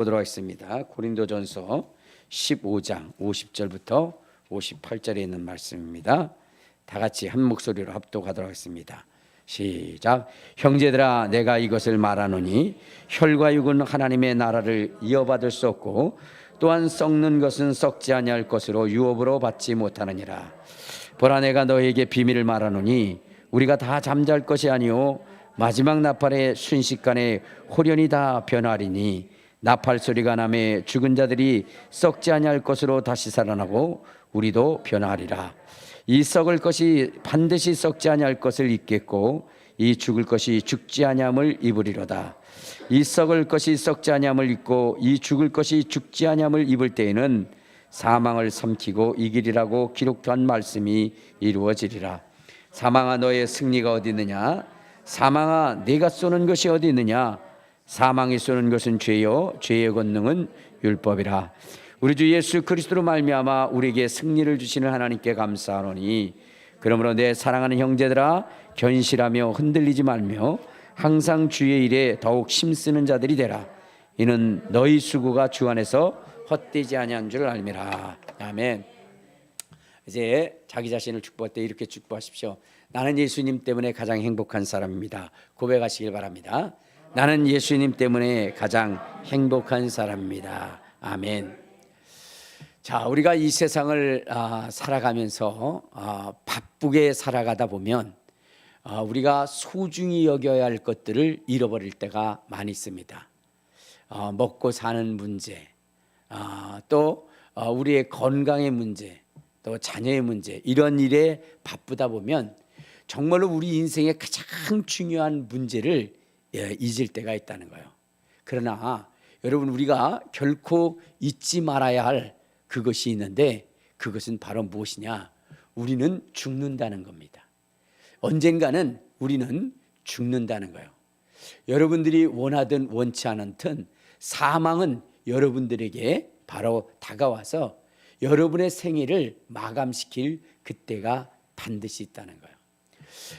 보도록 하겠습니다. 고린도전서 15장 50절부터 58절에 있는 말씀입니다. 다 같이 한 목소리로 합독하도록 하겠습니다. 시작. 형제들아, 내가 이것을 말하노니 혈과 육은 하나님의 나라를 이어받을 수 없고 또한 썩는 것은 썩지 아니할 것으로 유업으로 받지 못하느니라. 보라, 내가 너에게 비밀을 말하노니 우리가 다 잠잘 것이 아니요 마지막 나팔의 순식간에 홀연히 다 변하리니 나팔 소리가 나매 죽은 자들이 썩지 아니할 것으로 다시 살아나고 우리도 변하리라. 이 썩을 것이 반드시 썩지 아니할 것을 입겠고 이 죽을 것이 죽지 아니함을 입으리로다. 이 썩을 것이 썩지 아니함을 입고 이 죽을 것이 죽지 아니함을 입을 때에는 사망을 삼키고 이기리라고 기록한 말씀이 이루어지리라. 사망아, 너의 승리가 어디 있느냐? 사망아, 네가 쏘는 것이 어디 있느냐? 사망이 쏘는 것은 죄요 죄의 권능은 율법이라. 우리 주 예수 그리스도로 말미암아 우리에게 승리를 주시는 하나님께 감사하노니, 그러므로 내 사랑하는 형제들아, 견실하며 흔들리지 말며 항상 주의 일에 더욱 힘쓰는 자들이 되라. 이는 너희 수고가 주 안에서 헛되지 아니한 줄 알미라. 아멘. 이제 자기 자신을 축복할 때 이렇게 축복하십시오. 나는 예수님 때문에 가장 행복한 사람입니다. 고백하시길 바랍니다. 나는 예수님 때문에 가장 행복한 사람입니다. 아멘. 자, 우리가 이 세상을 살아가면서 바쁘게 살아가다 보면 우리가 소중히 여겨야 할 것들을 잃어버릴 때가 많이 있습니다. 먹고 사는 문제, 또 우리의 건강의 문제, 또 자녀의 문제, 이런 일에 바쁘다 보면 정말로 우리 인생의 가장 중요한 문제를 잊을 때가 있다는 거예요. 그러나 여러분, 우리가 결코 잊지 말아야 할 그것이 있는데, 그것은 바로 무엇이냐? 우리는 죽는다는 겁니다. 언젠가는 우리는 죽는다는 거예요. 여러분들이 원하든 원치 않든 사망은 여러분들에게 바로 다가와서 여러분의 생애를 마감시킬 그때가 반드시 있다는 거예요.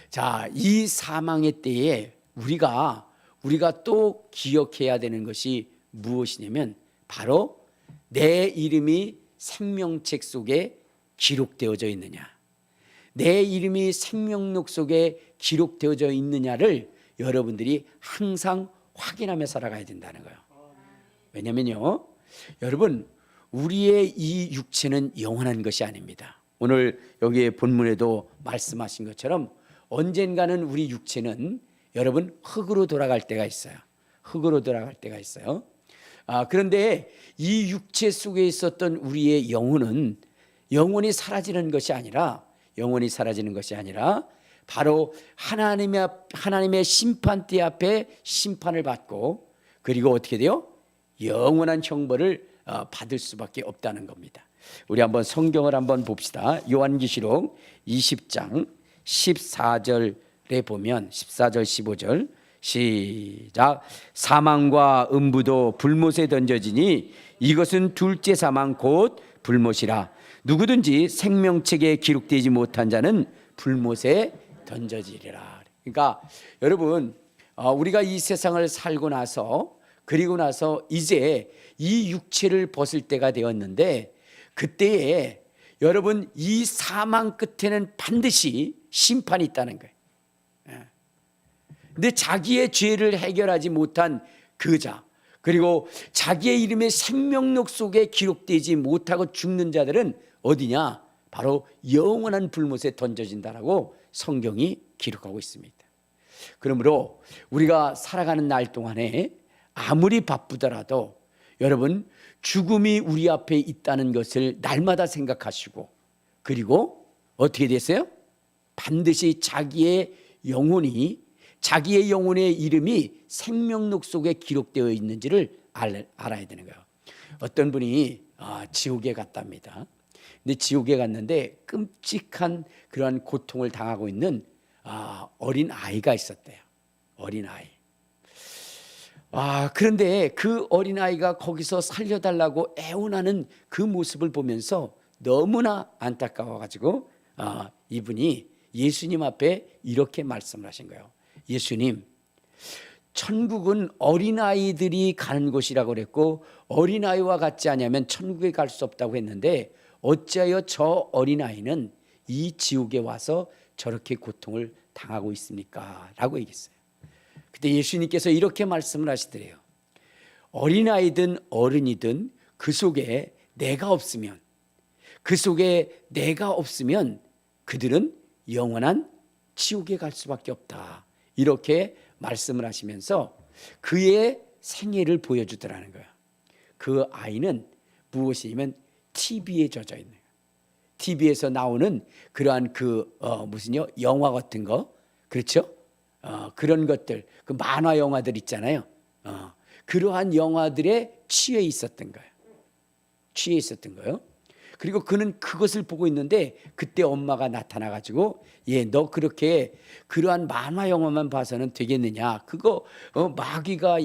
자, 이 사망의 때에 우리가 또 기억해야 되는 것이 무엇이냐면, 바로 내 이름이 생명책 속에 기록되어져 있느냐, 내 이름이 생명록 속에 기록되어져 있느냐를 여러분들이 항상 확인하며 살아가야 된다는 거예요. 왜냐면요, 여러분, 우리의 이 육체는 영원한 것이 아닙니다. 오늘 여기 본문에도 말씀하신 것처럼 언젠가는 우리 육체는 여러분 흙으로 돌아갈 때가 있어요. 흙으로 돌아갈 때가 있어요. 그런데 이 육체 속에 있었던 우리의 영혼은 영원히 사라지는 것이 아니라 바로 하나님의 심판대 앞에 심판을 받고, 그리고 어떻게 돼요? 영원한 형벌을 받을 수밖에 없다는 겁니다. 우리 한번 성경을 한번 봅시다. 요한계시록 20장 14절에 보면 14절 15절 시작. 사망과 음부도 불못에 던져지니 이것은 둘째 사망 곧 불못이라. 누구든지 생명책에 기록되지 못한 자는 불못에 던져지리라. 그러니까 여러분, 우리가 이 세상을 살고 나서, 그리고 나서 이제 이 육체를 벗을 때가 되었는데, 그때에 여러분 이 사망 끝에는 반드시 심판이 있다는 거예요. 근데 자기의 죄를 해결하지 못한 그 자, 그리고 자기의 이름의 생명록 속에 기록되지 못하고 죽는 자들은 어디냐? 바로 영원한 불못에 던져진다라고 성경이 기록하고 있습니다. 그러므로 우리가 살아가는 날 동안에 아무리 바쁘더라도 여러분, 죽음이 우리 앞에 있다는 것을 날마다 생각하시고, 그리고 어떻게 됐어요? 반드시 자기의 영혼의 이름이 생명록 속에 기록되어 있는지를 알아야 되는 거예요. 어떤 분이 지옥에 갔답니다. 근데 지옥에 갔는데 끔찍한 그러한 고통을 당하고 있는 어린 아이가 있었대요. 어린 아이. 그런데 그 어린 아이가 거기서 살려달라고 애원하는 그 모습을 보면서 너무나 안타까워가지고 이분이 예수님 앞에 이렇게 말씀을 하신 거예요. 예수님, 천국은 어린아이들이 가는 곳이라고 그랬고 어린아이와 같지 않으면 천국에 갈 수 없다고 했는데 어찌하여 저 어린아이는 이 지옥에 와서 저렇게 고통을 당하고 있습니까? 라고 얘기했어요. 그때 예수님께서 이렇게 말씀을 하시더래요. 어린아이든 어른이든 그 속에 내가 없으면 그들은 영원한 지옥에 갈 수밖에 없다. 이렇게 말씀을 하시면서 그의 생애를 보여주더라는 거예요. 그 아이는 무엇이냐면 TV에 젖어 있는 거예요. TV에서 나오는 그러한 무슨요 영화 같은 거, 그렇죠? 그런 것들, 그 만화 영화들 있잖아요. 그러한 영화들에 취해 있었던 거예요. 그리고 그는 그것을 보고 있는데 그때 엄마가 나타나가지고 너 그렇게 그러한 만화 영화만 봐서는 되겠느냐? 그거 마귀가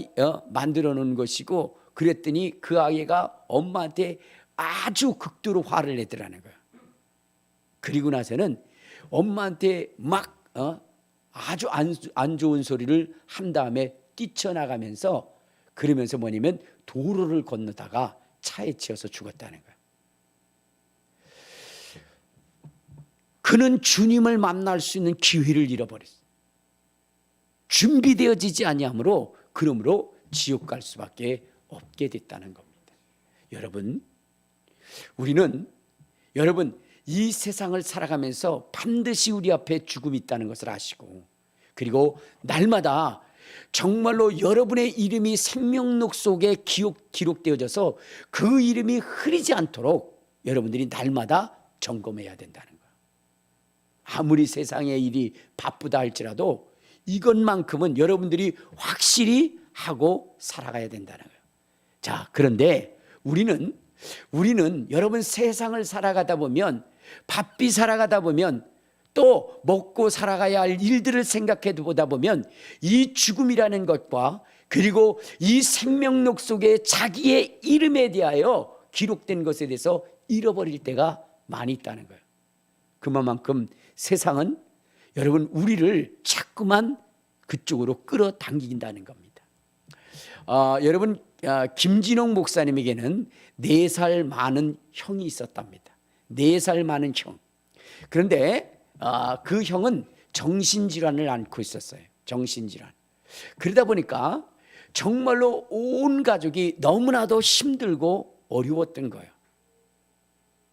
만들어 놓은 것이고 그랬더니 그 아이가 엄마한테 아주 극도로 화를 내더라는 거예요. 그리고 나서는 엄마한테 막 아주 안 좋은 소리를 한 다음에 뛰쳐나가면서 그러면서 뭐냐면 도로를 건너다가 차에 치여서 죽었다는 거예요. 그는 주님을 만날 수 있는 기회를 잃어버렸어요. 준비되어지지 아니하므로 그러므로 지옥 갈 수밖에 없게 됐다는 겁니다. 여러분 이 세상을 살아가면서 반드시 우리 앞에 죽음이 있다는 것을 아시고 그리고 날마다 정말로 여러분의 이름이 생명록 속에 기록되어져서 그 이름이 흐리지 않도록 여러분들이 날마다 점검해야 된다는 거예요. 아무리 세상의 일이 바쁘다 할지라도 이것만큼은 여러분들이 확실히 하고 살아가야 된다는 거예요. 자, 그런데 우리는 여러분 세상을 살아가다 보면 바삐 살아가다 보면 또 먹고 살아가야 할 일들을 생각해 보다 보면 이 죽음이라는 것과 그리고 이 생명록 속에 자기의 이름에 대하여 기록된 것에 대해서 잃어버릴 때가 많이 있다는 거예요. 그만큼 세상은 여러분 우리를 자꾸만 그쪽으로 끌어당긴다는 겁니다. 여러분 김진홍 목사님에게는 4살 많은 형이 있었답니다. 4살 많은 형. 그런데 그 형은 정신질환을 앓고 있었어요. 정신질환. 그러다 보니까 정말로 온 가족이 너무나도 힘들고 어려웠던 거예요.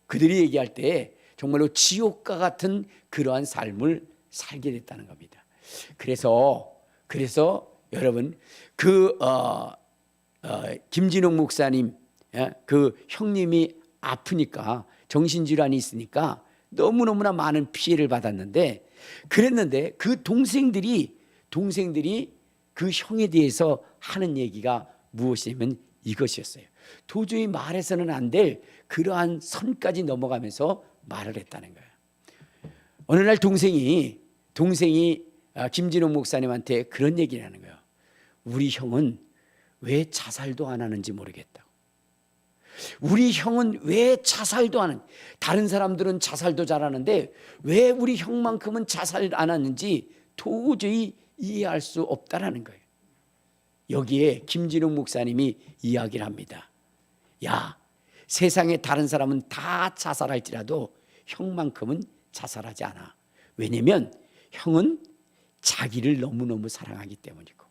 그들이 얘기할 때 정말로 지옥과 같은 그러한 삶을 살게 됐다는 겁니다. 그래서 여러분 김진홍 목사님 그 형님이 아프니까 정신질환이 있으니까 너무너무나 많은 피해를 받았는데 그랬는데 그 동생들이 그 형에 대해서 하는 얘기가 무엇이냐면 이것이었어요. 도저히 말해서는 안 될 그러한 선까지 넘어가면서 말을 했다는 거예요. 어느 날 동생이 김진홍 목사님한테 그런 얘기를 하는 거예요. 우리 형은 왜 자살도 안 하는지 모르겠다고. 우리 형은 왜 자살도 안 하는지, 다른 사람들은 자살도 잘하는데 왜 우리 형만큼은 자살 안 하는지 도저히 이해할 수 없다라는 거예요. 여기에 김진웅 목사님이 이야기를 합니다. 야, 세상에 다른 사람은 다 자살할지라도 형만큼은 자살하지 않아. 왜냐면 형은 자기를 너무너무 사랑하기 때문이고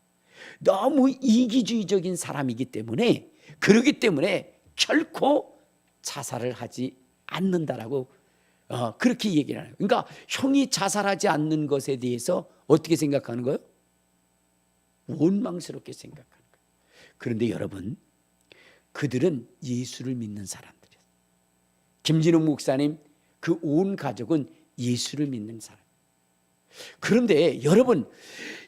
너무 이기주의적인 사람이기 때문에 그러기 때문에 결코 자살을 하지 않는다라고 그렇게 얘기를 하는 거예요. 그러니까 형이 자살하지 않는 것에 대해서 어떻게 생각하는 거예요? 원망스럽게 생각하는 거예요. 그런데 여러분 그들은 예수를 믿는 사람들이에요. 김진웅 목사님 그 온 가족은 예수를 믿는 사람. 그런데 여러분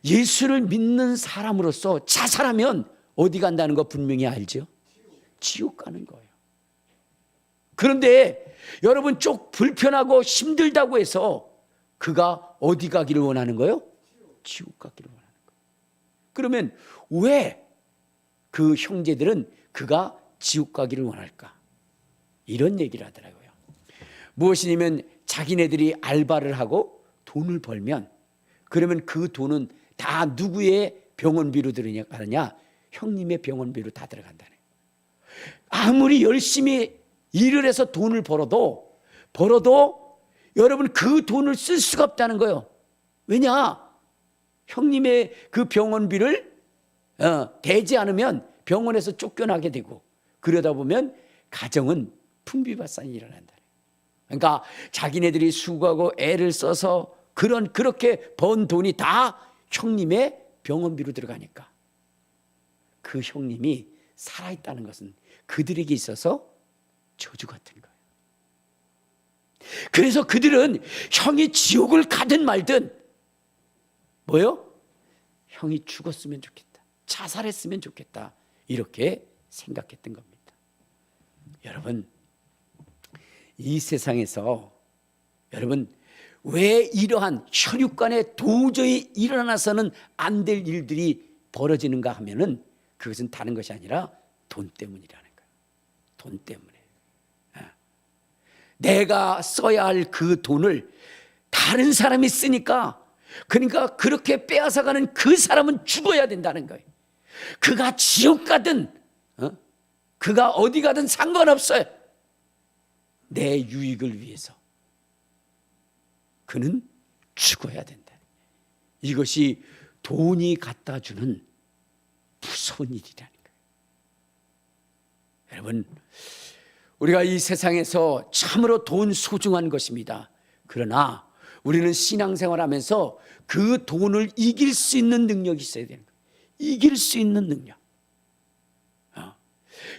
예수를 믿는 사람으로서 자살하면 어디 간다는 거 분명히 알죠? 지옥 가는 거예요. 그런데 여러분 쪽 불편하고 힘들다고 해서 그가 어디 가기를 원하는 거예요? 지옥 가기를 원하는 거예요. 그러면 왜 그 형제들은 그가 지옥 가기를 원할까? 이런 얘기를 하더라고요. 무엇이냐면 자기네들이 알바를 하고 돈을 벌면 그러면 그 돈은 다 누구의 병원비로 들어가느냐? 형님의 병원비로 다 들어간다네. 아무리 열심히 일을 해서 돈을 벌어도 여러분 그 돈을 쓸 수가 없다는 거예요. 왜냐? 형님의 그 병원비를 대지 않으면 병원에서 쫓겨나게 되고, 그러다 보면 가정은 풍비박산이 일어난다. 그러니까 자기네들이 수고하고 애를 써서 그렇게 번 돈이 다 형님의 병원비로 들어가니까 그 형님이 살아있다는 것은 그들에게 있어서 저주 같은 거예요. 그래서 그들은 형이 지옥을 가든 말든 뭐요? 형이 죽었으면 좋겠다, 자살했으면 좋겠다, 이렇게 생각했던 겁니다. 여러분, 이 세상에서 여러분 왜 이러한 혈육 간에 도저히 일어나서는 안 될 일들이 벌어지는가 하면은 그것은 다른 것이 아니라 돈 때문이라는 거예요. 돈 때문에. 내가 써야 할 그 돈을 다른 사람이 쓰니까, 그러니까 그렇게 빼앗아가는 그 사람은 죽어야 된다는 거예요. 그가 지옥 가든 그가 어디 가든 상관없어요. 내 유익을 위해서 그는 죽어야 된다. 이것이 돈이 갖다 주는 무서운 일이라는 거예요. 여러분, 우리가 이 세상에서 참으로 돈 소중한 것입니다. 그러나 우리는 신앙생활하면서 그 돈을 이길 수 있는 능력이 있어야 되는 거예요. 이길 수 있는 능력.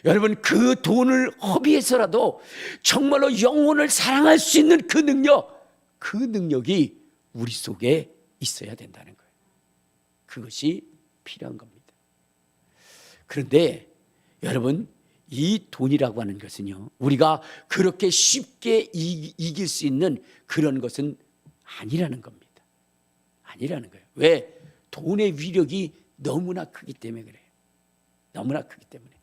여러분, 그 돈을 허비해서라도 정말로 영혼을 사랑할 수 있는 그 능력이 우리 속에 있어야 된다는 거예요. 그것이 필요한 겁니다. 그런데 여러분, 이 돈이라고 하는 것은요, 우리가 그렇게 쉽게 이길 수 있는 그런 것은 아니라는 겁니다. 아니라는 거예요. 왜? 돈의 위력이 너무나 크기 때문에 그래요. 너무나 크기 때문에.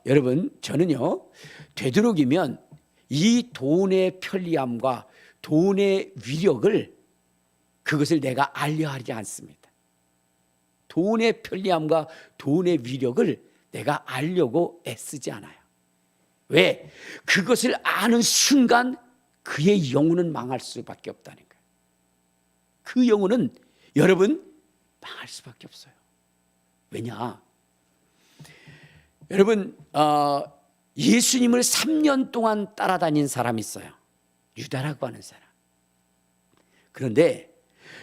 여러분, 저는요, 되도록이면 이 돈의 편리함과 돈의 위력을, 그것을 내가 알려 하지 않습니다. 돈의 편리함과 돈의 위력을 내가 알려고 애쓰지 않아요. 왜? 그것을 아는 순간 그의 영혼은 망할 수밖에 없다는 거예요. 그 영혼은 여러분 망할 수밖에 없어요. 왜냐? 여러분, 예수님을 3년 동안 따라다닌 사람이 있어요. 유다라고 하는 사람. 그런데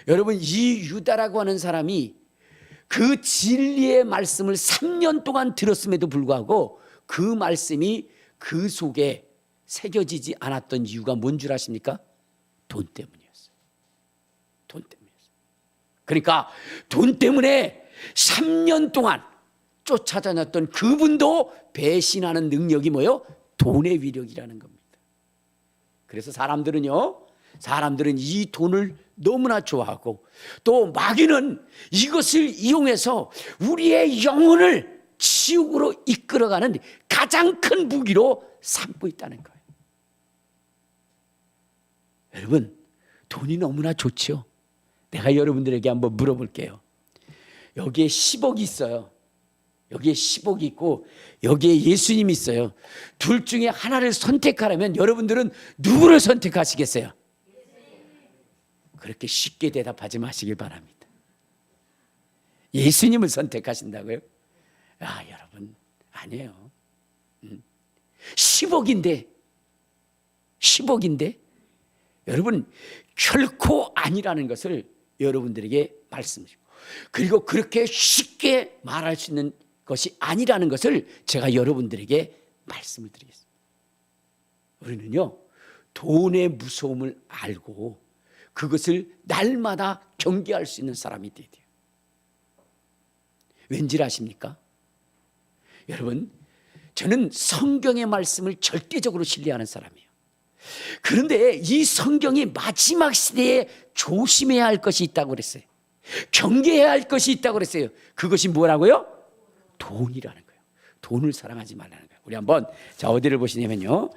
여러분, 이 유다라고 하는 사람이 그 진리의 말씀을 3년 동안 들었음에도 불구하고 그 말씀이 그 속에 새겨지지 않았던 이유가 뭔 줄 아십니까? 돈 때문이었어요. 돈 때문이었어요. 그러니까 돈 때문에 3년 동안 쫓아다녔던 그분도 배신하는 능력이 뭐예요? 돈의 위력이라는 겁니다. 그래서 사람들은 이 돈을 너무나 좋아하고, 또 마귀는 이것을 이용해서 우리의 영혼을 지옥으로 이끌어가는 가장 큰 무기로 삼고 있다는 거예요. 여러분, 돈이 너무나 좋죠. 내가 여러분들에게 한번 물어볼게요. 여기에 10억이 있어요. 여기에 10억이 있고 여기에 예수님이 있어요. 둘 중에 하나를 선택하라면 여러분들은 누구를 선택하시겠어요? 그렇게 쉽게 대답하지 마시길 바랍니다. 예수님을 선택하신다고요? 여러분, 아니에요. 10억인데 여러분, 결코 아니라는 것을 여러분들에게 말씀드리고, 그리고 그렇게 쉽게 말할 수 있는 것이 아니라는 것을 제가 여러분들에게 말씀을 드리겠습니다. 우리는요, 돈의 무서움을 알고 그것을 날마다 경계할 수 있는 사람이 돼야 돼요. 왠지 아십니까? 여러분, 저는 성경의 말씀을 절대적으로 신뢰하는 사람이에요. 그런데 이 성경이 마지막 시대에 조심해야 할 것이 있다고 그랬어요. 경계해야 할 것이 있다고 그랬어요. 그것이 뭐라고요? 돈이라는 거예요. 돈을 사랑하지 말라는 거예요. 우리 한번 어디를 보시냐면요,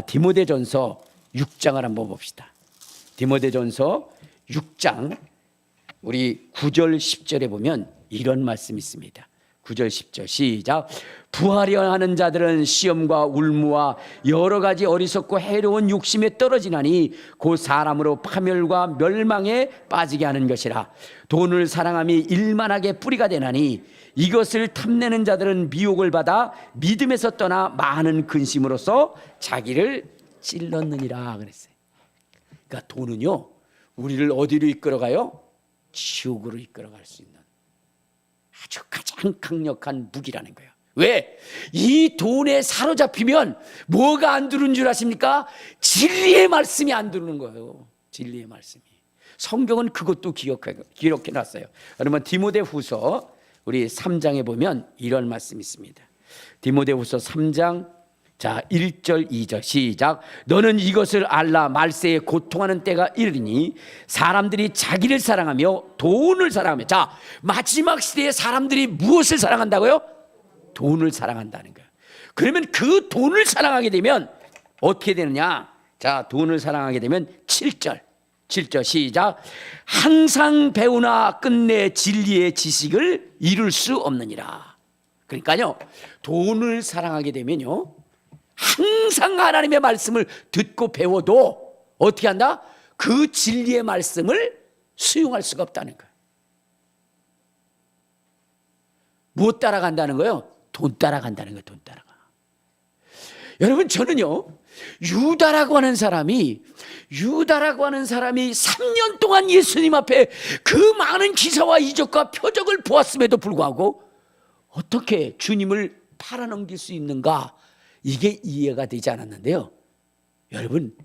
디모데전서 6장을 한번 봅시다. 디모데전서 6장 우리 9절 10절에 보면 이런 말씀이 있습니다. 9절 10절 시작. 부하려 하는 자들은 시험과 울무와 여러 가지 어리석고 해로운 욕심에 떨어지나니 곧 사람으로 파멸과 멸망에 빠지게 하는 것이라. 돈을 사랑함이 일만하게 뿌리가 되나니 이것을 탐내는 자들은 미혹을 받아 믿음에서 떠나 많은 근심으로써 자기를 찔렀느니라 그랬어요. 그러니까 돈은요, 우리를 어디로 이끌어가요? 지옥으로 이끌어갈 수 있는 아주 가장 강력한 무기라는 거예요. 왜? 이 돈에 사로잡히면 뭐가 안 들어오는 줄 아십니까? 진리의 말씀이 안 들어오는 거예요. 진리의 말씀이. 성경은 그것도 기록해 놨어요. 여러분 디모데후서 우리 3장에 보면 이런 말씀이 있습니다. 디모데후서 3장 자 1절 2절 시작. 너는 이것을 알라. 말세에 고통하는 때가 이르니 사람들이 자기를 사랑하며 돈을 사랑하며. 자, 마지막 시대에 사람들이 무엇을 사랑한다고요? 돈을 사랑한다는 거예요. 그러면 그 돈을 사랑하게 되면 어떻게 되느냐? 자, 돈을 사랑하게 되면 7절 시작. 항상 배우나 끝내 진리의 지식을 이룰 수 없느니라. 그러니까요, 돈을 사랑하게 되면요, 항상 하나님의 말씀을 듣고 배워도 어떻게 한다? 그 진리의 말씀을 수용할 수가 없다는 거예요. 무엇 따라간다는 거예요? 돈 따라간다는 거예요. 돈 따라가. 여러분 저는요, 유다라고 하는 사람이 3년 동안 예수님 앞에 그 많은 기사와 이적과 표적을 보았음에도 불구하고 어떻게 주님을 팔아넘길 수 있는가, 이게 이해가 되지 않았는데요. 여러분,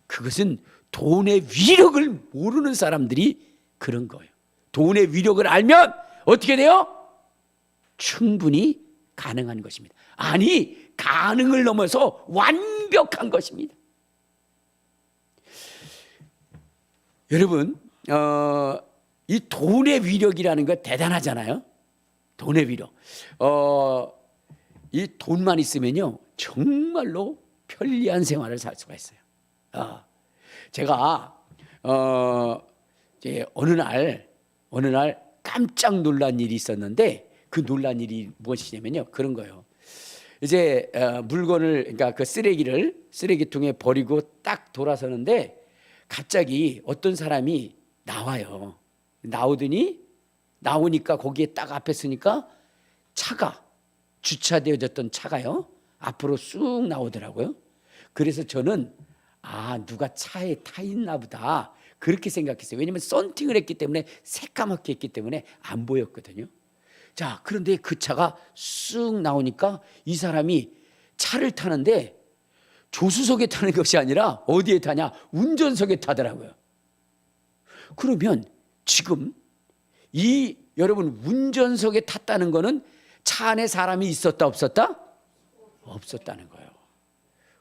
그것은 돈의 위력을 모르는 사람들이 그런 거예요. 돈의 위력을 알면 어떻게 돼요? 충분히 가능한 것입니다. 아니, 가능을 넘어서 완벽한 것입니다. 여러분, 이 돈의 위력이라는 거 대단하잖아요. 돈의 위력. 이 돈만 있으면요, 정말로 편리한 생활을 살 수가 있어요. 제가 이제 어느 날 깜짝 놀란 일이 있었는데, 그 놀란 일이 무엇이냐면요, 그런 거예요. 이제 물건을, 그러니까 그 쓰레기를 쓰레기통에 버리고 딱 돌아서는데 갑자기 어떤 사람이 나와요. 나오니까 거기에 딱 앞에 서니까 차가, 주차되어졌던 차가요, 앞으로 쑥 나오더라고요. 그래서 저는 누가 차에 타 있나 보다 그렇게 생각했어요. 왜냐하면 썬팅을 했기 때문에, 새까맣게 했기 때문에 안 보였거든요. 자, 그런데 그 차가 쑥 나오니까 이 사람이 차를 타는데 조수석에 타는 것이 아니라 어디에 타냐? 운전석에 타더라고요. 그러면 지금 여러분, 운전석에 탔다는 거는 차 안에 사람이 있었다 없었다? 없었다는 거예요.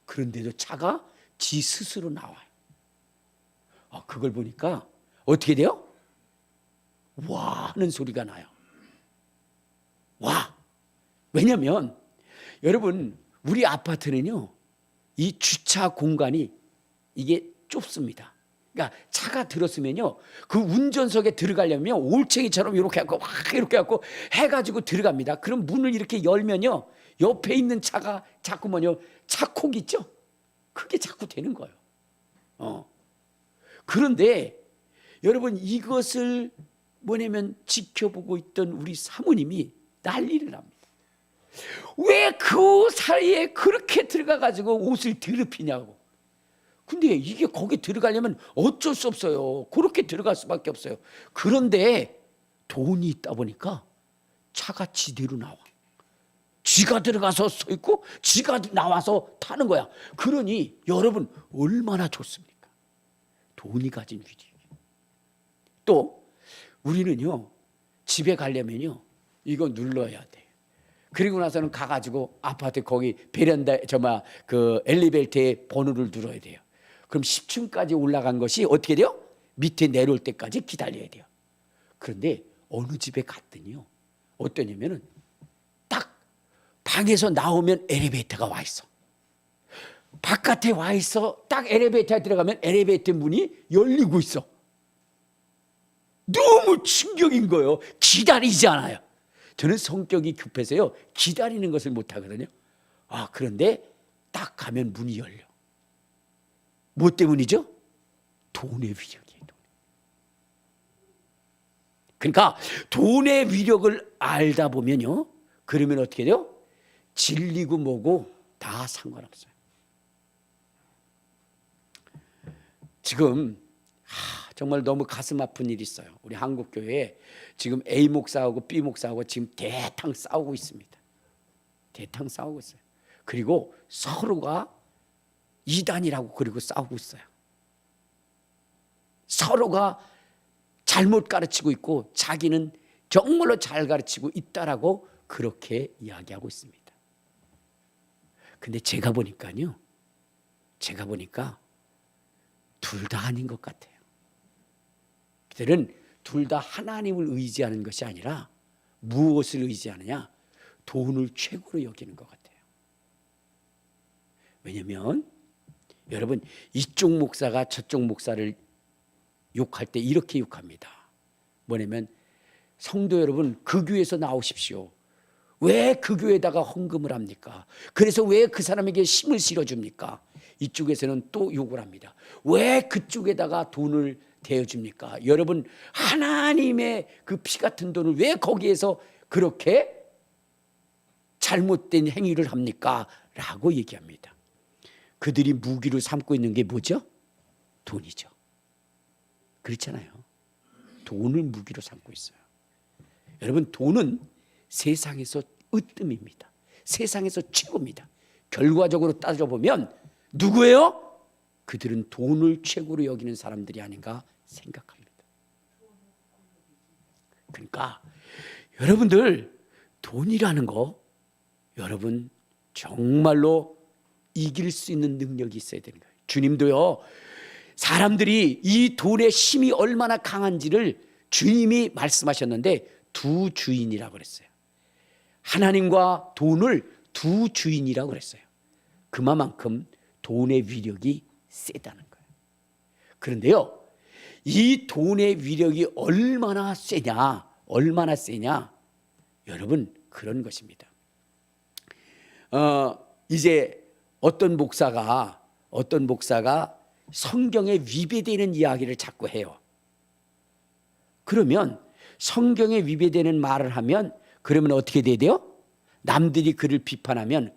그런데도 차가 지 스스로 나와요. 그걸 보니까 어떻게 돼요? 와 하는 소리가 나요. 와. 왜냐하면 여러분, 우리 아파트는요, 이 주차 공간이 이게 좁습니다. 그러니까 차가 들었으면요, 그 운전석에 들어가려면 올챙이처럼 이렇게 하고 해가지고 들어갑니다. 그럼 문을 이렇게 열면요, 옆에 있는 차가 자꾸 차콕 있죠? 그게 자꾸 되는 거예요. 그런데 여러분, 이것을 지켜보고 있던 우리 사모님이 난리를 납니다. 왜 그 사이에 그렇게 들어가가지고 옷을 더럽히냐고. 근데 이게 거기 들어가려면 어쩔 수 없어요. 그렇게 들어갈 수밖에 없어요. 그런데 돈이 있다 보니까 차가 지대로 나와. 지가 들어가서 서 있고 지가 나와서 타는 거야. 그러니 여러분, 얼마나 좋습니까? 돈이 가진 위력. 또 우리는요, 집에 가려면요, 이거 눌러야 돼. 그리고 나서는 가가지고 아파트 거기 베란다 그 엘리베이터에 번호를 눌러야 돼요. 그럼 10층까지 올라간 것이 어떻게 돼요? 밑에 내려올 때까지 기다려야 돼요. 그런데 어느 집에 갔더니요, 어떠냐면은 딱 방에서 나오면 엘리베이터가 와 있어. 바깥에 와 있어. 딱 엘리베이터에 들어가면 엘리베이터 문이 열리고 있어. 너무 충격인 거예요. 기다리지 않아요. 저는 성격이 급해서요, 기다리는 것을 못하거든요. 그런데 딱 가면 문이 열려. 뭐 때문이죠? 돈의 위력이에요. 그러니까 돈의 위력을 알다 보면요, 그러면 어떻게 돼요? 진리고 뭐고 다 상관없어요. 지금 정말 너무 가슴 아픈 일이 있어요. 우리 한국교회에 지금 A 목사하고 B 목사하고 지금 대탕 싸우고 있습니다. 대탕 싸우고 있어요. 그리고 서로가 이단이라고 그리고 싸우고 있어요. 서로가 잘못 가르치고 있고 자기는 정말로 잘 가르치고 있다라고 그렇게 이야기하고 있습니다. 근데 제가 보니까요, 둘 다 아닌 것 같아요. 그들은 둘 다 하나님을 의지하는 것이 아니라 무엇을 의지하느냐? 돈을 최고로 여기는 것 같아요. 왜냐하면 여러분, 이쪽 목사가 저쪽 목사를 욕할 때 이렇게 욕합니다. 뭐냐면, 성도 여러분, 그 교회에서 나오십시오. 왜 그 교회에다가 헌금을 합니까? 그래서 왜 그 사람에게 힘을 실어줍니까? 이쪽에서는 또 욕을 합니다. 왜 그쪽에다가 돈을 대어줍니까? 여러분, 하나님의 그 피 같은 돈을 왜 거기에서 그렇게 잘못된 행위를 합니까? 라고 얘기합니다. 그들이 무기로 삼고 있는 게 뭐죠? 돈이죠. 그렇잖아요. 돈을 무기로 삼고 있어요. 여러분, 돈은 세상에서 으뜸입니다. 세상에서 최고입니다. 결과적으로 따져보면 누구예요? 그들은 돈을 최고로 여기는 사람들이 아닌가 생각합니다. 그러니까 여러분들, 돈이라는 거 여러분 정말로 이길 수 있는 능력이 있어야 되는 거예요. 주님도요, 사람들이 이 돈의 힘이 얼마나 강한지를 주님이 말씀하셨는데 두 주인이라고 그랬어요. 하나님과 돈을 두 주인이라고 그랬어요. 그만큼 돈의 위력이 세다는 거예요. 그런데요, 이 돈의 위력이 얼마나 세냐, 여러분, 그런 것입니다. 이제 어떤 목사가 성경에 위배되는 이야기를 자꾸 해요. 그러면 성경에 위배되는 말을 하면 그러면 어떻게 돼야 돼요? 남들이 그를 비판하면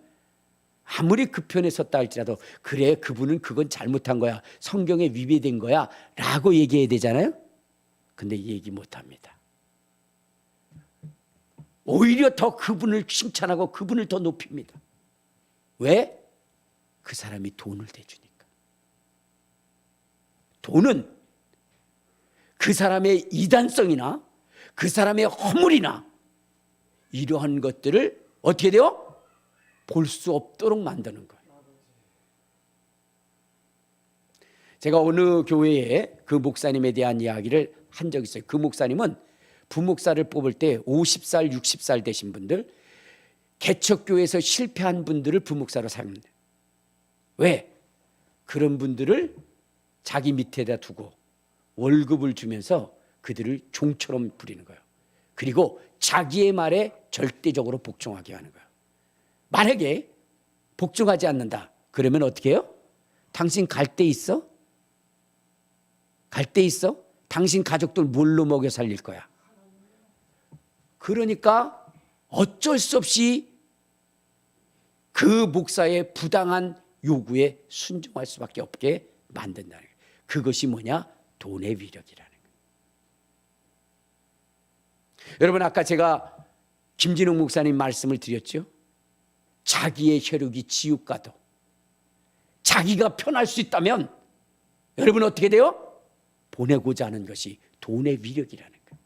아무리 그 편에 섰다 할지라도 그래, 그분은 그건 잘못한 거야, 성경에 위배된 거야 라고 얘기해야 되잖아요. 근데 얘기 못합니다. 오히려 더 그분을 칭찬하고 그분을 더 높입니다. 왜? 그 사람이 돈을 대주니까. 돈은 그 사람의 이단성이나 그 사람의 허물이나 이러한 것들을 어떻게 돼요? 볼 수 없도록 만드는 거예요. 제가 어느 교회에 그 목사님에 대한 이야기를 한 적이 있어요. 그 목사님은 부목사를 뽑을 때 50살, 60살 되신 분들, 개척교회에서 실패한 분들을 부목사로 삼는다. 왜? 그런 분들을 자기 밑에다 두고 월급을 주면서 그들을 종처럼 부리는 거예요. 그리고 자기의 말에 절대적으로 복종하게 하는 거예요. 만약에 복종하지 않는다, 그러면 어떻게 해요? 당신 갈 데 있어? 갈 데 있어? 당신 가족들 뭘로 먹여 살릴 거야? 그러니까 어쩔 수 없이 그 목사의 부당한 요구에 순종할 수밖에 없게 만든다는 거예요. 그것이 뭐냐? 돈의 위력이라는 거예요. 여러분, 아까 제가 김진웅 목사님 말씀을 드렸죠. 자기의 혈육이 지옥 가도 자기가 편할 수 있다면 여러분 어떻게 돼요? 보내고자 하는 것이 돈의 위력이라는 거예요.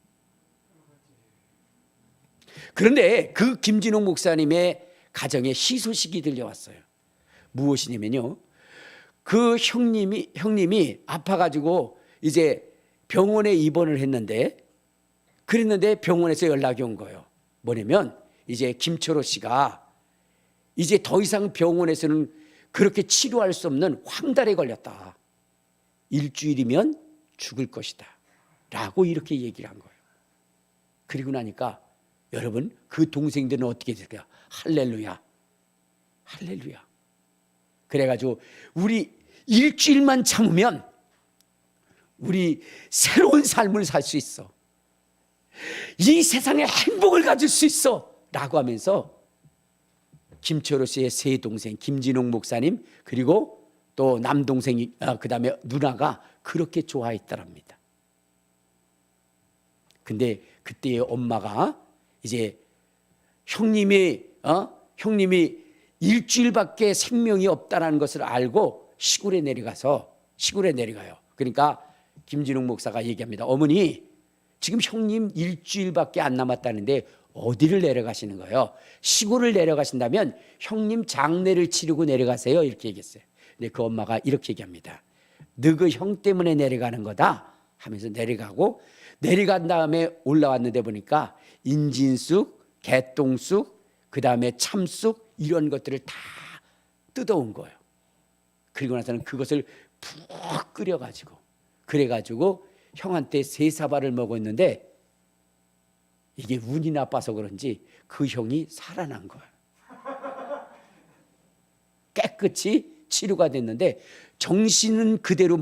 그런데 그 김진웅 목사님의 가정에 희소식이 들려왔어요. 무엇이냐면요, 그 형님이 아파가지고 이제 병원에 입원을 했는데, 그랬는데 병원에서 연락이 온 거예요. 뭐냐면 이제 김철호 씨가 이제 더 이상 병원에서는 그렇게 치료할 수 없는 황달에 걸렸다. 일주일이면 죽을 것이다. 라고 이렇게 얘기를 한 거예요. 그리고 나니까 여러분 그 동생들은 어떻게 될까요? 할렐루야, 할렐루야. 그래가지고 우리 일주일만 참으면 우리 새로운 삶을 살 수 있어, 이 세상에 행복을 가질 수 있어 라고 하면서 김철호 씨의 세 동생 김진홍 목사님 그리고 또 남동생이 그 다음에 누나가 그렇게 좋아했더랍니다. 근데 그때의 엄마가 이제 형님이 일주일밖에 생명이 없다는 것을 알고 시골에 내려가요. 그러니까 김진웅 목사가 얘기합니다. 어머니, 지금 형님 일주일밖에 안 남았다는데 어디를 내려가시는 거예요? 시골을 내려가신다면 형님 장례를 치르고 내려가세요. 이렇게 얘기했어요. 근데 그 엄마가 이렇게 얘기합니다. 너그 형 때문에 내려가는 거다 하면서 내려간 다음에 올라왔는데 보니까 인진쑥, 개똥쑥, 그 다음에 참쑥 이런 것들을 다 뜯어온 거예요. 그리고 나서는 그것을 푹 끓여가지고 그래가지고 형한테 3사발을 먹었는데 이게 운이 나빠서 그런지 그 형이 살아난 거예요. 깨끗이 치료가 됐는데 정신은 그대로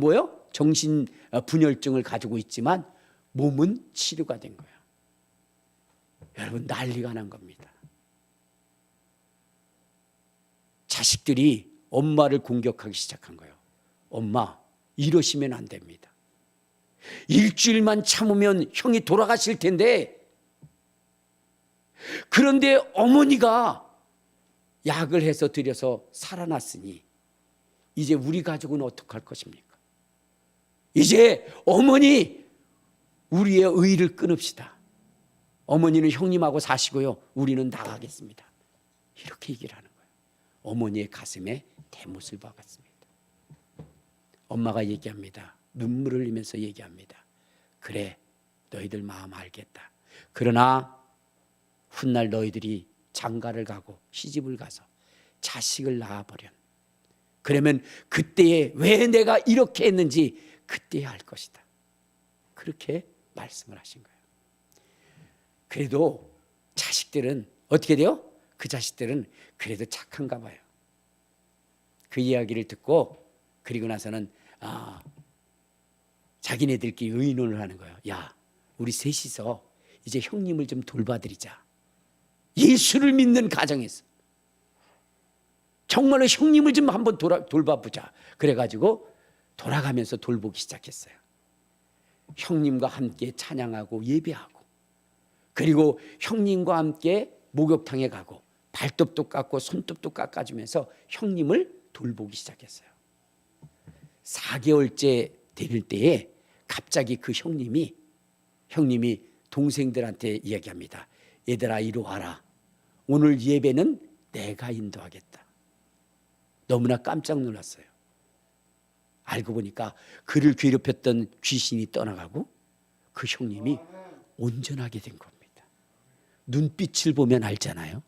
정신 분열증을 가지고 있지만 몸은 치료가 된 거예요. 여러분 난리가 난 겁니다. 자식들이 엄마를 공격하기 시작한 거예요. 엄마, 이러시면 안 됩니다. 일주일만 참으면 형이 돌아가실 텐데, 그런데 어머니가 약을 해서 드려서 살아났으니 이제 우리 가족은 어떡할 것입니까? 이제 어머니, 우리의 의를 끊읍시다. 어머니는 형님하고 사시고요, 우리는 나가겠습니다. 이렇게 얘기를 하는 거예요. 어머니의 가슴에 대못을 박았습니다. 엄마가 얘기합니다. 눈물을 흘리면서 얘기합니다. 그래, 너희들 마음 알겠다. 그러나 훗날 너희들이 장가를 가고 시집을 가서 자식을 낳아버련, 그러면 그때에 왜 내가 이렇게 했는지 그때야 알 것이다. 그렇게 말씀을 하신 거예요. 그래도 자식들은 어떻게 돼요? 그 자식들은 그래도 착한가 봐요. 그 이야기를 듣고 그리고 나서는 자기네들끼리 의논을 하는 거예요. 야, 우리 셋이서 이제 형님을 좀 돌봐드리자. 예수를 믿는 가정에서 정말로 형님을 좀 한번 돌봐보자. 그래가지고 돌아가면서 돌보기 시작했어요. 형님과 함께 찬양하고 예배하고, 그리고 형님과 함께 목욕탕에 가고 발톱도 깎고 손톱도 깎아주면서 형님을 돌보기 시작했어요. 4개월째 될 때에 갑자기 그 형님이 동생들한테 이야기합니다. 얘들아, 이리 와라. 오늘 예배는 내가 인도하겠다. 너무나 깜짝 놀랐어요. 알고 보니까 그를 괴롭혔던 귀신이 떠나가고 그 형님이 온전하게 된 겁니다. 눈빛을 보면 알잖아요.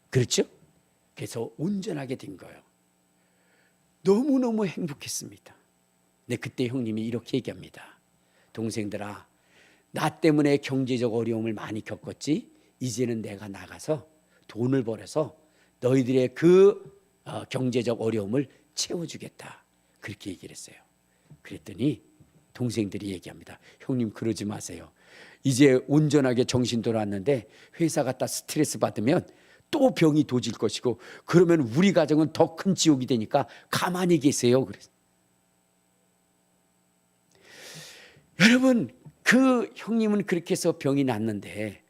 그렇죠? 그래서 온전하게 된 거예요. 너무너무 행복했습니다. 근데 그때 형님이 이렇게 얘기합니다. 동생들아, 나 때문에 경제적 어려움을 많이 겪었지? 이제는 내가 나가서 돈을 벌어서 너희들의 그 경제적 어려움을 채워주겠다. 그렇게 얘기를 했어요. 그랬더니 동생들이 얘기합니다. 형님, 그러지 마세요. 이제 온전하게 정신 돌아왔는데 회사 갔다 스트레스 받으면 또 병이 도질 것이고, 그러면 우리 가정은 더 큰 지옥이 되니까 가만히 계세요. 그래서 여러분, 그 형님은 그렇게 해서 병이 났는데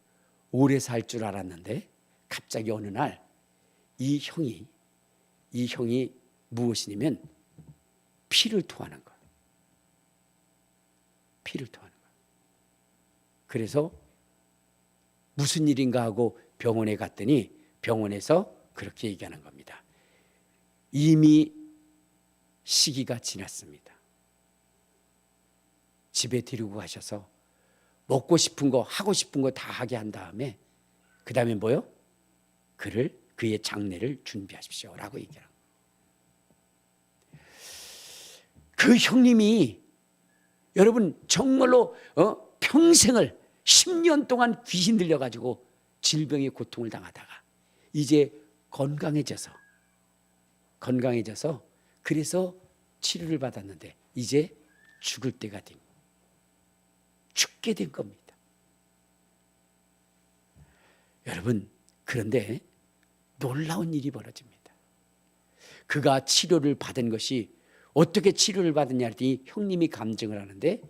오래 살 줄 알았는데 갑자기 어느 날 이 형이 무엇이냐면 피를 토하는 거예요. 피를 토하는 거예요. 그래서 무슨 일인가 하고 병원에 갔더니 병원에서 그렇게 얘기하는 겁니다. 이미 시기가 지났습니다. 집에 데리고 가셔서 먹고 싶은 거, 하고 싶은 거 다 하게 한 다음에 그 다음에 뭐요? 그의 장례를 준비하십시오 라고 얘기하는 거예요. 그 형님이 여러분 정말로 평생을 10년 동안 귀신 들려가지고 질병의 고통을 당하다가 이제 건강해져서 그래서 치료를 받았는데 이제 죽을 때가 죽게 된 겁니다. 여러분, 그런데 놀라운 일이 벌어집니다. 그가 치료를 받은 것이 어떻게 치료를 받았냐 했더니 형님이 감정을 하는데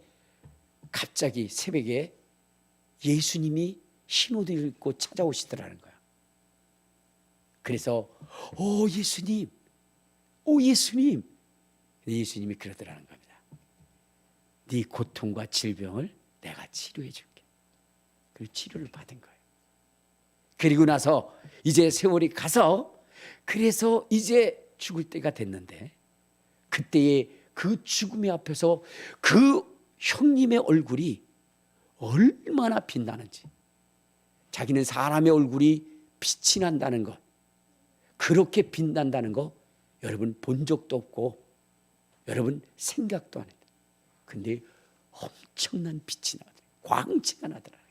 갑자기 새벽에 예수님이 흰 옷을 입고 찾아오시더라는 거야. 그래서 예수님, 예수님이 그러더라는 겁니다. 네 고통과 질병을 내가 치료해 줄게. 그리고 치료를 받은 거예요. 그리고 나서 이제 세월이 가서 그래서 이제 죽을 때가 됐는데 그때의 그 죽음의 앞에서 그 형님의 얼굴이 얼마나 빛나는지, 자기는 사람의 얼굴이 빛이 난다는 것, 그렇게 빛난다는 거 여러분 본 적도 없고 여러분 생각도 안 해요. 근데 엄청난 빛이 나더라고요. 광채가 나더라고요.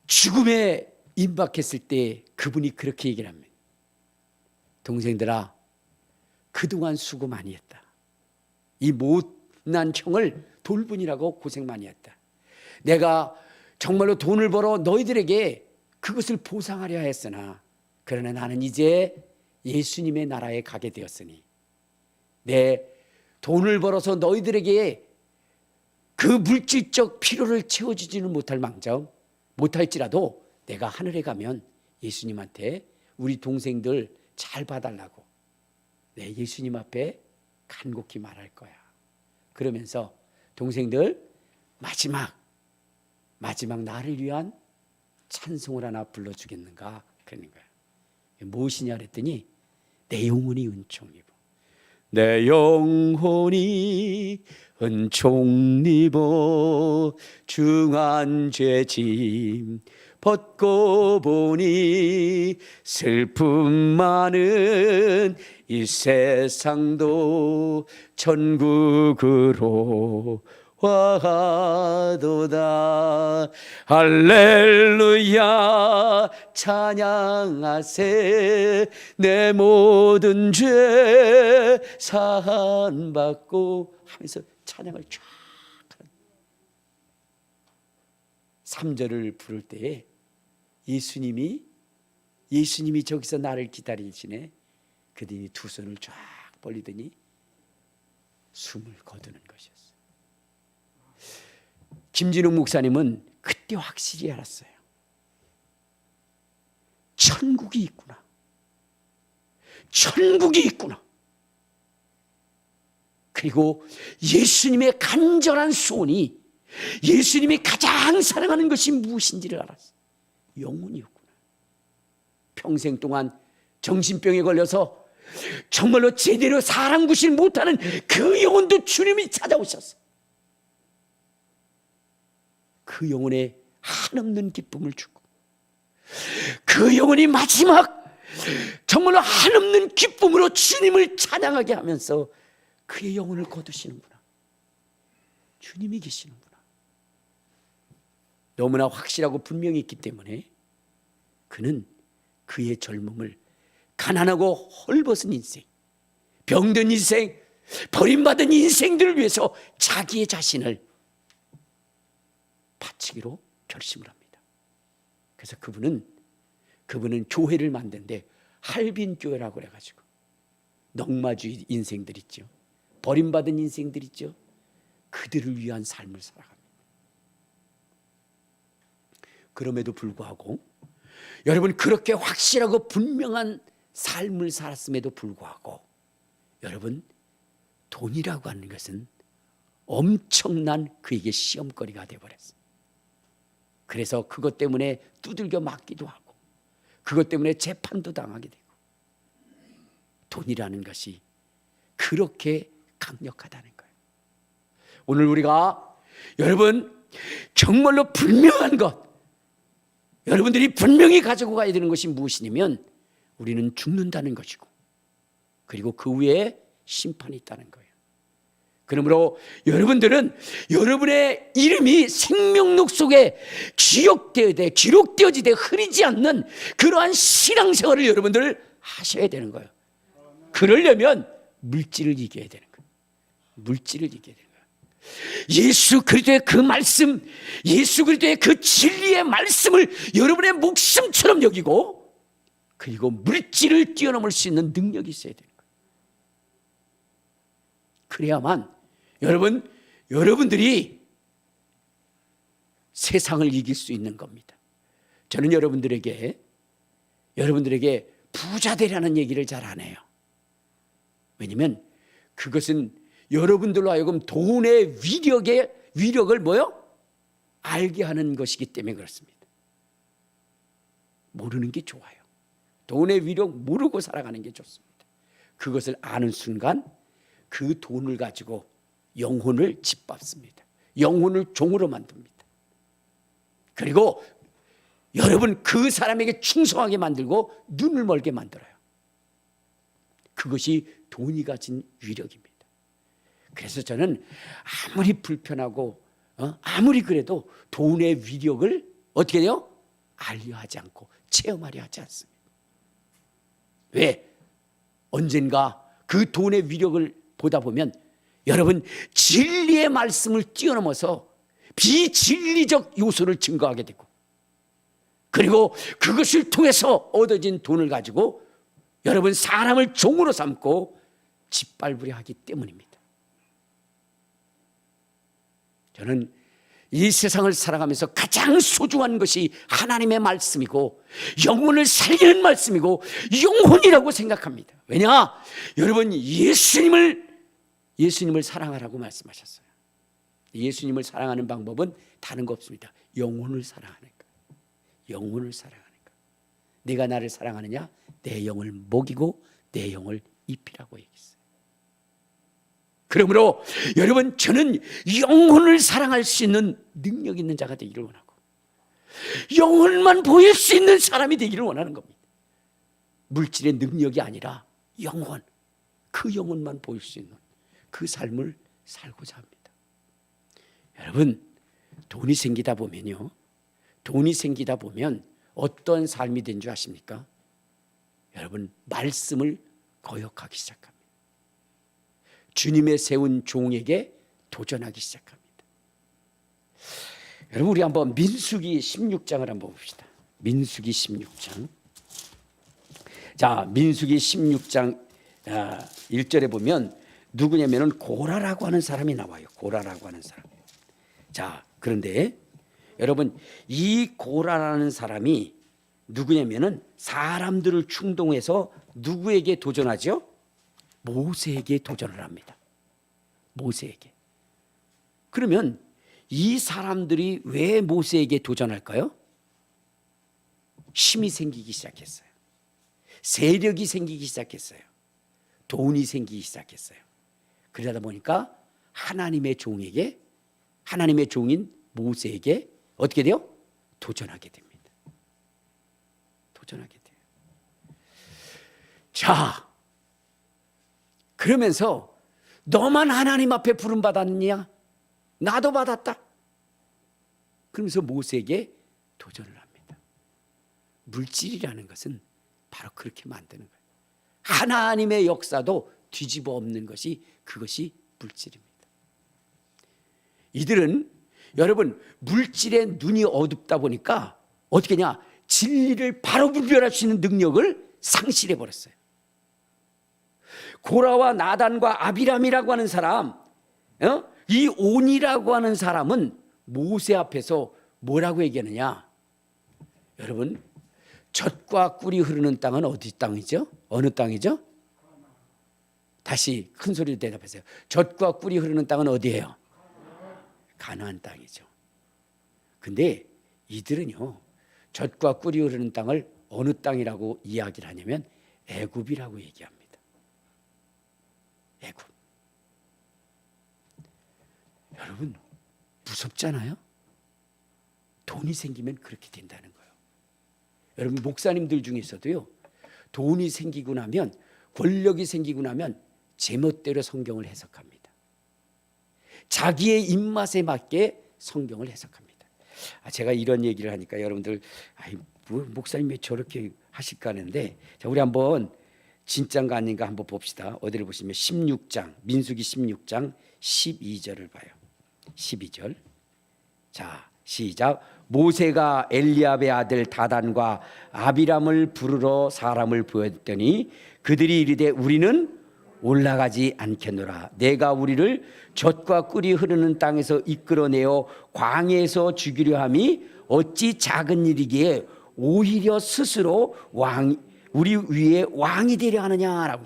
죽음에 임박했을 때 그분이 그렇게 얘기를 합니다. 동생들아, 그동안 수고 많이 했다. 이 못난 형을 돌보느라고 고생 많이 했다. 내가 정말로 돈을 벌어 너희들에게 그것을 보상하려 했으나 그러나 나는 이제 예수님의 나라에 가게 되었으니 내 돈을 벌어서 너희들에게 그 물질적 필요를 채워주지는 못할지라도 내가 하늘에 가면 예수님한테 우리 동생들 잘 봐달라고 내 예수님 앞에 간곡히 말할 거야. 그러면서 동생들 마지막 나를 위한 찬송을 하나 불러주겠는가 그러는 거야. 무엇이냐 그랬더니 내 영혼이 은총 입어. 내 영혼이 은총 입어 중한 죄짐 벗고 보니 슬픔 많은 이 세상도 천국으로 와도다. 할렐루야 찬양하세. 내 모든 죄 사함받고 하면서 찬양을 쫙 3절을 부를 때에 예수님이 저기서 나를 기다리시네. 그들이 두 손을 쫙 벌리더니 숨을 거두는 것이었어요. 김진욱 목사님은 그때 확실히 알았어요. 천국이 있구나. 그리고 예수님의 간절한 소원이, 예수님이 가장 사랑하는 것이 무엇인지를 알았어요. 영혼이었구나. 평생 동안 정신병에 걸려서 정말로 제대로 사람 구실 못하는 그 영혼도 주님이 찾아오셨어요. 그 영혼에 한없는 기쁨을 주고 그 영혼이 마지막 정말로 한없는 기쁨으로 주님을 찬양하게 하면서 그의 영혼을 거두시는구나. 주님이 계시는구나. 너무나 확실하고 분명히 있기 때문에 그는 그의 젊음을 가난하고 헐벗은 인생, 병든 인생, 버림받은 인생들을 위해서 자기의 자신을 바치기로 결심을 합니다. 그래서 그분은 교회를 만드는데 할빈교회라고 그래가지고 넉마주의 인생들 있죠, 버림받은 인생들 있죠, 그들을 위한 삶을 살아갑니다. 그럼에도 불구하고 여러분, 그렇게 확실하고 분명한 삶을 살았음에도 불구하고 여러분, 돈이라고 하는 것은 엄청난 그에게 시험거리가 되어버렸어요. 그래서 그것 때문에 두들겨 맞기도 하고 그것 때문에 재판도 당하게 되고, 돈이라는 것이 그렇게 강력하다는 거예요. 오늘 우리가 여러분 정말로 분명한 것, 여러분들이 분명히 가지고 가야 되는 것이 무엇이냐면 우리는 죽는다는 것이고 그리고 그 후에 심판이 있다는 거예요. 그러므로 여러분들은 여러분의 이름이 생명록 속에 기록되어지되 흐리지 않는 그러한 신앙생활을 여러분들 하셔야 되는 거예요. 그러려면 물질을 이겨야 되는 거예요. 물질을 이겨야 되는 거예요. 예수 그리스도의 그 말씀, 예수 그리스도의 그 진리의 말씀을 여러분의 목숨처럼 여기고, 그리고 물질을 뛰어넘을 수 있는 능력이 있어야 되는 거예요. 그래야만 여러분들이 세상을 이길 수 있는 겁니다. 저는 여러분들에게 부자 되라는 얘기를 잘 안 해요. 왜냐하면 그것은 여러분들로 하여금 돈의 위력을 뭐요? 알게 하는 것이기 때문에 그렇습니다. 모르는 게 좋아요. 돈의 위력 모르고 살아가는 게 좋습니다. 그것을 아는 순간 그 돈을 가지고 영혼을 짓밟습니다. 영혼을 종으로 만듭니다. 그리고 여러분 그 사람에게 충성하게 만들고 눈을 멀게 만들어요. 그것이 돈이 가진 위력입니다. 그래서 저는 아무리 불편하고 아무리 그래도 돈의 위력을 어떻게 해요? 알려 하지 않고 체험하려 하지 않습니다. 왜? 언젠가 그 돈의 위력을 보다 보면 여러분 진리의 말씀을 뛰어넘어서 비진리적 요소를 증거하게 되고, 그리고 그것을 통해서 얻어진 돈을 가지고 여러분 사람을 종으로 삼고 짓밟으려 하기 때문입니다. 저는 이 세상을 살아가면서 가장 소중한 것이 하나님의 말씀이고 영혼을 살리는 말씀이고 영혼이라고 생각합니다. 왜냐? 여러분 예수님을 사랑하라고 말씀하셨어요. 예수님을 사랑하는 방법은 다른 거 없습니다. 영혼을 사랑하는 것. 영혼을 사랑하는 것. 네가 나를 사랑하느냐? 내 영을 먹이고 내 영을 입히라고 얘기했어요. 그러므로 여러분 저는 영혼을 사랑할 수 있는 능력 있는 자가 되기를 원하고 영혼만 보일 수 있는 사람이 되기를 원하는 겁니다. 물질의 능력이 아니라 영혼, 그 영혼만 보일 수 있는 그 삶을 살고자 합니다. 여러분 돈이 생기다 보면 어떤 삶이 된 줄 아십니까? 여러분 말씀을 거역하기 시작합니다. 주님의 세운 종에게 도전하기 시작합니다. 여러분 우리 한번 민수기 16장을 한번 봅시다. 민수기 16장. 자, 민수기 16장 1절에 보면 누구냐면은 고라라고 하는 사람이 나와요. 고라라고 하는 사람. 자, 그런데 여러분 이 고라라는 사람이 누구냐면은 사람들을 충동해서 누구에게 도전하죠? 모세에게 도전을 합니다. 모세에게. 그러면 이 사람들이 왜 모세에게 도전할까요? 힘이 생기기 시작했어요. 세력이 생기기 시작했어요. 돈이 생기기 시작했어요. 그러다 보니까 하나님의 종인 모세에게 어떻게 돼요? 도전하게 됩니다. 도전하게 돼요. 자, 그러면서 너만 하나님 앞에 부름 받았느냐? 나도 받았다. 그러면서 모세에게 도전을 합니다. 물질이라는 것은 바로 그렇게 만드는 거예요. 하나님의 역사도 뒤집어 엎는 그것이 물질입니다. 이들은 여러분 물질에 눈이 어둡다 보니까 어떻게 하냐? 진리를 바로 분별할 수 있는 능력을 상실해 버렸어요. 고라와 나단과 아비람이라고 하는 사람, 이 온이라고 하는 사람은 모세 앞에서 뭐라고 얘기하느냐? 여러분 젖과 꿀이 흐르는 땅은 어디 땅이죠? 어느 땅이죠? 다시 큰 소리로 대답하세요. 젖과 꿀이 흐르는 땅은 어디예요? 가나안 땅이죠. 근데 이들은요 젖과 꿀이 흐르는 땅을 어느 땅이라고 이야기를 하냐면 애굽이라고 얘기합니다. 애굽. 여러분 무섭잖아요. 돈이 생기면 그렇게 된다는 거예요. 여러분 목사님들 중에서도요 돈이 생기고 나면 권력이 생기고 나면 제멋대로 성경을 해석합니다. 자기의 입맛에 맞게 성경을 해석합니다. 제가 이런 얘기를 하니까 여러분들 목사님 왜 저렇게 하실까 하는데, 자, 우리 한번 진짜인가 아닌가 한번 봅시다. 어디를 보시면 16장 민수기 16장 12절을 봐요. 12절. 자, 시작. 모세가 엘리압의 아들 다단과 아비람을 부르러 사람을 보냈더니 그들이 이르되 우리는 올라가지 않겠노라. 내가 우리를 젖과 꿀이 흐르는 땅에서 이끌어내어 광야에서 죽이려 함이 어찌 작은 일이기에 오히려 스스로 우리 위에 왕이 되려 하느냐라고.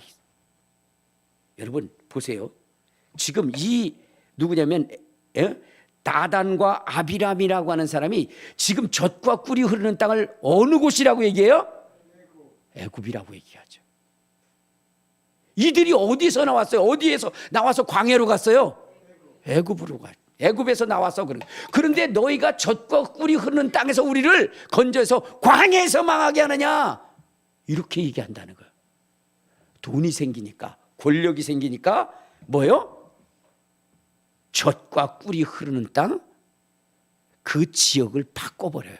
여러분 보세요. 지금 이 누구냐면 다단과 아비람이라고 하는 사람이 지금 젖과 꿀이 흐르는 땅을 어느 곳이라고 얘기해요? 애굽이라고 얘기하죠. 이들이 어디서 나왔어요? 어디에서 나와서 광야로 갔어요? 애굽으로 갔어요. 애굽에서 나와서 그런데 너희가 젖과 꿀이 흐르는 땅에서 우리를 건져서 광야에서 망하게 하느냐, 이렇게 얘기한다는 거예요. 돈이 생기니까, 권력이 생기니까 뭐요? 젖과 꿀이 흐르는 땅, 그 지역을 바꿔버려요.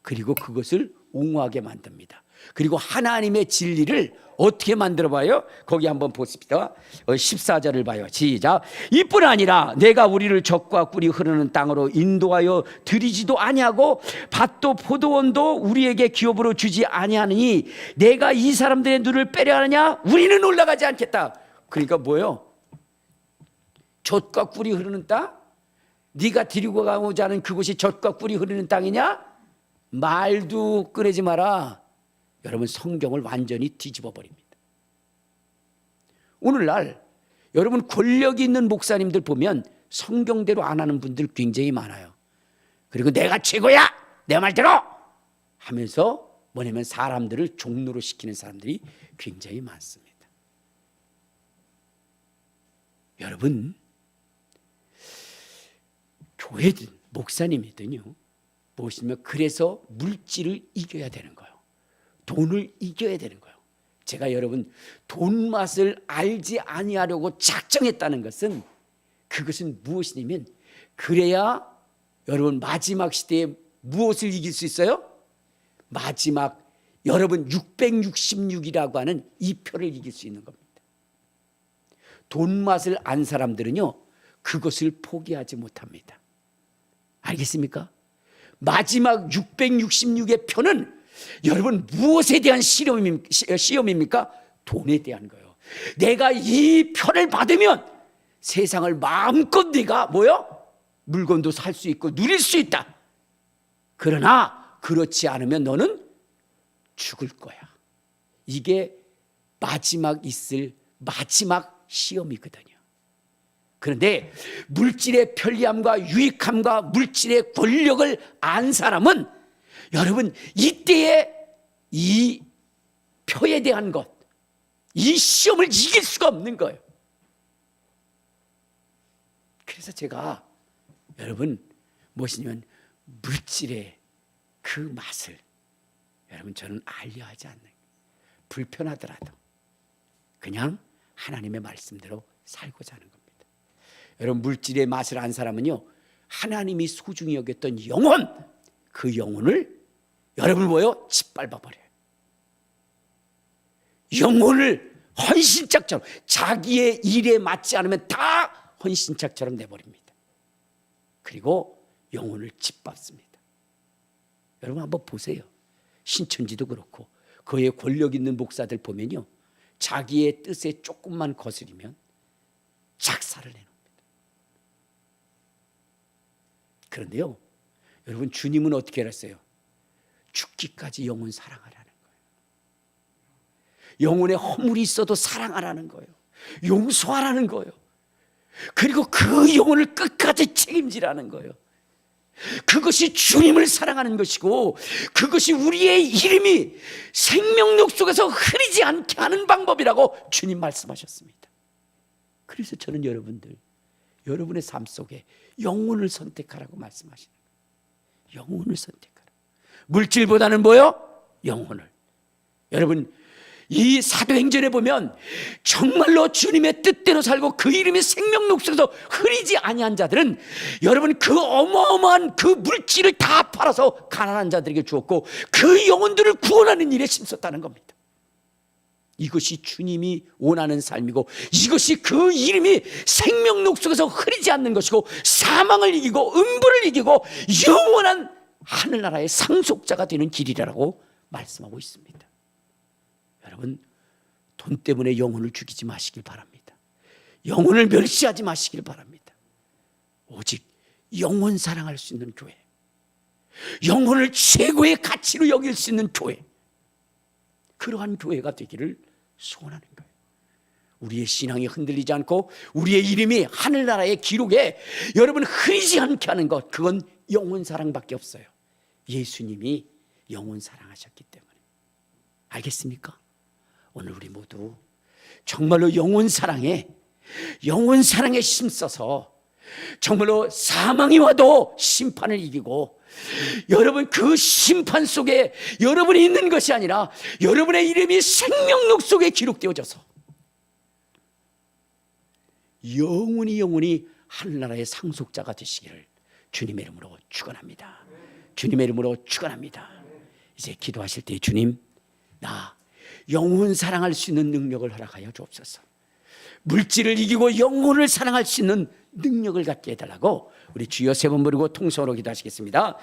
그리고 그것을 옹호하게 만듭니다. 그리고 하나님의 진리를 어떻게 만들어봐요? 거기 한번 보십시다. 14절을 봐요. 시작. 이뿐 아니라 내가 우리를 젖과 꿀이 흐르는 땅으로 인도하여 들이지도 아니하고 밭도 포도원도 우리에게 기업으로 주지 아니하느니 내가 이 사람들의 눈을 빼려 하느냐? 우리는 올라가지 않겠다. 그러니까 뭐예요? 젖과 꿀이 흐르는 땅? 네가 데리고 가고자 하는 그곳이 젖과 꿀이 흐르는 땅이냐? 말도 꺼내지 마라. 여러분, 성경을 완전히 뒤집어 버립니다. 오늘날 여러분 권력이 있는 목사님들 보면 성경대로 안 하는 분들 굉장히 많아요. 그리고 내가 최고야, 내 말대로 하면서 뭐냐면 사람들을 종노로 시키는 사람들이 굉장히 많습니다. 여러분, 교회든 목사님이든요, 무엇이면 그래서 물질을 이겨야 되는 거예요. 돈을 이겨야 되는 거예요. 제가 여러분 돈 맛을 알지 아니하려고 작정했다는 것은, 그것은 무엇이냐면, 그래야 여러분 마지막 시대에 무엇을 이길 수 있어요? 마지막 여러분 666이라고 하는 이 표를 이길 수 있는 겁니다. 돈 맛을 안 사람들은요 그것을 포기하지 못합니다. 알겠습니까? 마지막 666의 표는 여러분 무엇에 대한 시험입니까? 돈에 대한 거예요. 내가 이 표를 받으면 세상을 마음껏 네가 뭐요? 물건도 살 수 있고 누릴 수 있다. 그러나 그렇지 않으면 너는 죽을 거야. 이게 마지막 있을 마지막 시험이거든요. 그런데 물질의 편리함과 유익함과 물질의 권력을 안 사람은 여러분 이때에 이 표에 대한 것, 이 시험을 이길 수가 없는 거예요. 그래서 제가 여러분 무엇이냐면 물질의 그 맛을 여러분 저는 알려 하지 않는, 불편하더라도 그냥 하나님의 말씀대로 살고자 하는 겁니다. 여러분 물질의 맛을 안 사람은요 하나님이 소중히 여겼던 영혼, 그 영혼을 여러분 뭐요? 짓밟아 버려요. 영혼을 헌신짝처럼, 자기의 일에 맞지 않으면 다 헌신짝처럼 내버립니다. 그리고 영혼을 짓밟습니다. 여러분 한번 보세요. 신천지도 그렇고 그의 권력 있는 목사들 보면요 자기의 뜻에 조금만 거스리면 작사를 내놓습니다. 그런데요 여러분 주님은 어떻게 하셨어요? 죽기까지 영혼 사랑하라는 거예요. 영혼에 허물이 있어도 사랑하라는 거예요. 용서하라는 거예요. 그리고 그 영혼을 끝까지 책임지라는 거예요. 그것이 주님을 사랑하는 것이고, 그것이 우리의 이름이 생명력 속에서 흐리지 않게 하는 방법이라고 주님 말씀하셨습니다. 그래서 저는 여러분의 삶 속에 영혼을 선택하라고 말씀하시는 거예요. 영혼을 선택하라. 물질보다는 뭐요? 영혼을. 여러분 이 사도행전에 보면 정말로 주님의 뜻대로 살고 그 이름이 생명록 속에서 흐리지 아니한 자들은 여러분 그 어마어마한 그 물질을 다 팔아서 가난한 자들에게 주었고 그 영혼들을 구원하는 일에 힘썼다는 겁니다. 이것이 주님이 원하는 삶이고 이것이 그 이름이 생명록 속에서 흐리지 않는 것이고 사망을 이기고 음부를 이기고 영원한 하늘나라의 상속자가 되는 길이라고 말씀하고 있습니다. 여러분, 돈 때문에 영혼을 죽이지 마시길 바랍니다. 영혼을 멸시하지 마시길 바랍니다. 오직 영혼 사랑할 수 있는 교회, 영혼을 최고의 가치로 여길 수 있는 교회, 그러한 교회가 되기를 소원하는 거예요. 우리의 신앙이 흔들리지 않고 우리의 이름이 하늘나라의 기록에 여러분 흐리지 않게 하는 것, 그건 영혼 사랑밖에 없어요. 예수님이 영혼 사랑하셨기 때문에. 알겠습니까? 오늘 우리 모두 정말로 영혼 사랑에 힘써서 정말로 사망이 와도 심판을 이기고 여러분 그 심판 속에 여러분이 있는 것이 아니라 여러분의 이름이 생명록 속에 기록되어져서 영원히 하늘나라의 상속자가 되시기를 주님의 이름으로 축원합니다. 주님의 이름으로 축원합니다. 이제 기도하실 때 주님, 나 영혼 사랑할 수 있는 능력을 허락하여 주옵소서. 물질을 이기고 영혼을 사랑할 수 있는 능력을 갖게 해달라고 우리 주여 세 번 부르고 통성으로 기도하시겠습니다.